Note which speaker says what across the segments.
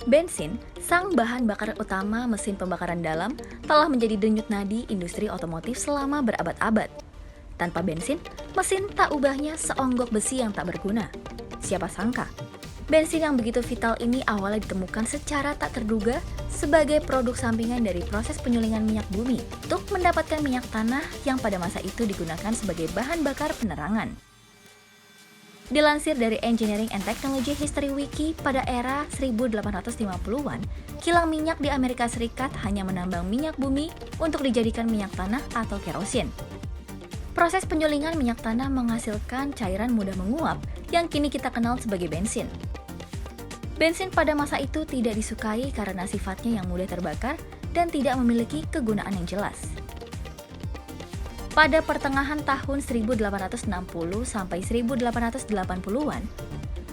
Speaker 1: Bensin, sang bahan bakar utama mesin pembakaran dalam, telah menjadi denyut nadi industri otomotif selama berabad-abad. Tanpa bensin, mesin tak ubahnya seonggok besi yang tak berguna. Siapa sangka, bensin yang begitu vital ini awalnya ditemukan secara tak terduga sebagai produk sampingan dari proses penyulingan minyak bumi untuk mendapatkan minyak tanah yang pada masa itu digunakan sebagai bahan bakar penerangan. Dilansir dari Engineering and Technology History Wiki, pada era 1850-an, kilang minyak di Amerika Serikat hanya menambang minyak bumi untuk dijadikan minyak tanah atau kerosin. Proses penyulingan minyak tanah menghasilkan cairan mudah menguap yang kini kita kenal sebagai bensin. Bensin pada masa itu tidak disukai karena sifatnya yang mudah terbakar dan tidak memiliki kegunaan yang jelas. Pada pertengahan tahun 1860 sampai 1880-an,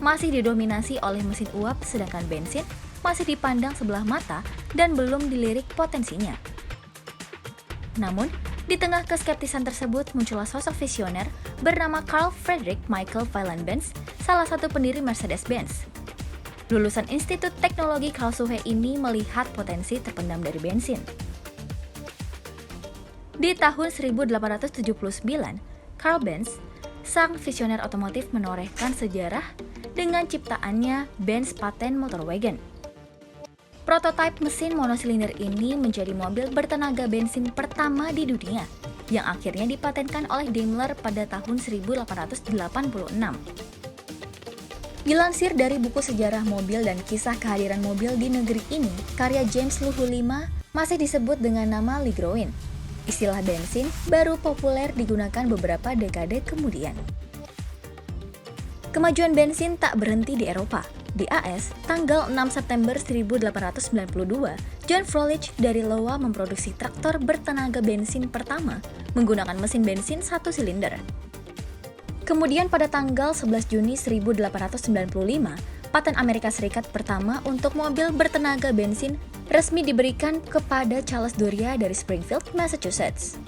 Speaker 1: masih didominasi oleh mesin uap sedangkan bensin masih dipandang sebelah mata dan belum dilirik potensinya. Namun, di tengah keskeptisan tersebut muncullah sosok visioner bernama Carl Friedrich Michael Wilhelm Benz, salah satu pendiri Mercedes-Benz. Lulusan Institut Teknologi Karlsruhe ini melihat potensi terpendam dari bensin. Di tahun 1879, Carl Benz, sang visioner otomotif menorehkan sejarah dengan ciptaannya Benz Patent Motor Wagen. Prototipe mesin monosilinder ini menjadi mobil bertenaga bensin pertama di dunia, yang akhirnya dipatenkan oleh Daimler pada tahun 1886. Dilansir dari buku sejarah mobil dan kisah kehadiran mobil di negeri ini, karya James Luhu V masih disebut dengan nama Ligroin. Istilah bensin baru populer digunakan beberapa dekade kemudian. Kemajuan bensin tak berhenti di Eropa. Di AS, tanggal 6 September 1892, John Froelich dari Iowa memproduksi traktor bertenaga bensin pertama menggunakan mesin bensin satu silinder. Kemudian pada tanggal 11 Juni 1895, paten Amerika Serikat pertama untuk mobil bertenaga bensin resmi diberikan kepada Charles Doria dari Springfield, Massachusetts.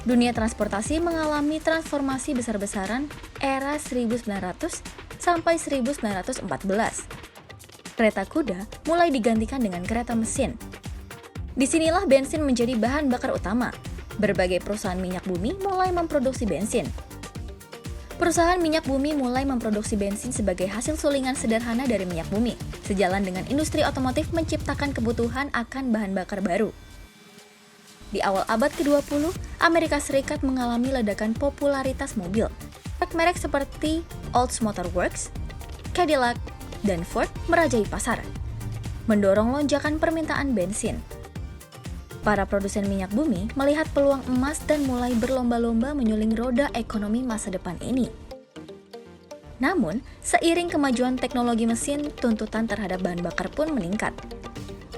Speaker 1: Dunia transportasi mengalami transformasi besar-besaran era 1900 sampai 1914. Kereta kuda mulai digantikan dengan kereta mesin. Disinilah bensin menjadi bahan bakar utama. Berbagai perusahaan minyak bumi mulai memproduksi bensin. Perusahaan minyak bumi mulai memproduksi bensin sebagai hasil sulingan sederhana dari minyak bumi, sejalan dengan industri otomotif menciptakan kebutuhan akan bahan bakar baru. Di awal abad ke-20, Amerika Serikat mengalami ledakan popularitas mobil. Merek-merek seperti Olds Motor Works, Cadillac, dan Ford merajai pasar, mendorong lonjakan permintaan bensin. Para produsen minyak bumi melihat peluang emas dan mulai berlomba-lomba menyuling roda ekonomi masa depan ini. Namun, seiring kemajuan teknologi mesin, tuntutan terhadap bahan bakar pun meningkat.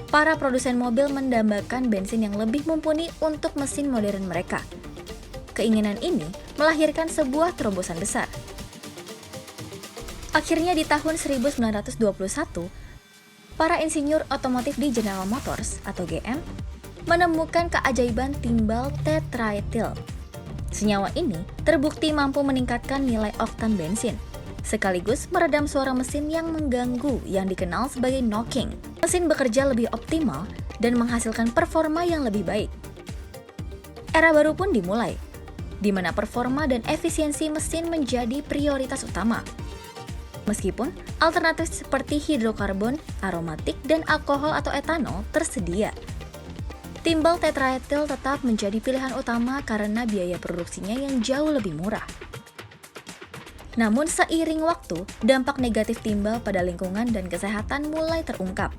Speaker 1: Para produsen mobil mendambakan bensin yang lebih mumpuni untuk mesin modern mereka. Keinginan ini melahirkan sebuah terobosan besar. Akhirnya di tahun 1921, para insinyur otomotif di General Motors atau GM menemukan keajaiban timbal tetraetil. Senyawa ini terbukti mampu meningkatkan nilai oktan bensin, sekaligus meredam suara mesin yang mengganggu yang dikenal sebagai knocking. Mesin bekerja lebih optimal dan menghasilkan performa yang lebih baik. Era baru pun dimulai, di mana performa dan efisiensi mesin menjadi prioritas utama. Meskipun alternatif seperti hidrokarbon, aromatik, dan alkohol atau etanol tersedia, timbal tetraetil tetap menjadi pilihan utama karena biaya produksinya yang jauh lebih murah. Namun seiring waktu, dampak negatif timbal pada lingkungan dan kesehatan mulai terungkap.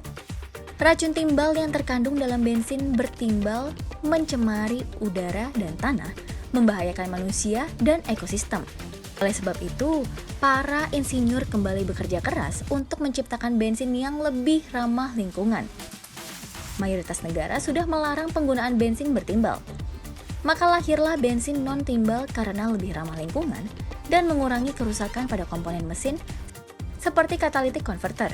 Speaker 1: Racun timbal yang terkandung dalam bensin bertimbal mencemari udara dan tanah, membahayakan manusia dan ekosistem. Oleh sebab itu, para insinyur kembali bekerja keras untuk menciptakan bensin yang lebih ramah lingkungan. Mayoritas negara sudah melarang penggunaan bensin bertimbal. Maka lahirlah bensin non-timbal karena lebih ramah lingkungan dan mengurangi kerusakan pada komponen mesin seperti catalytic converter.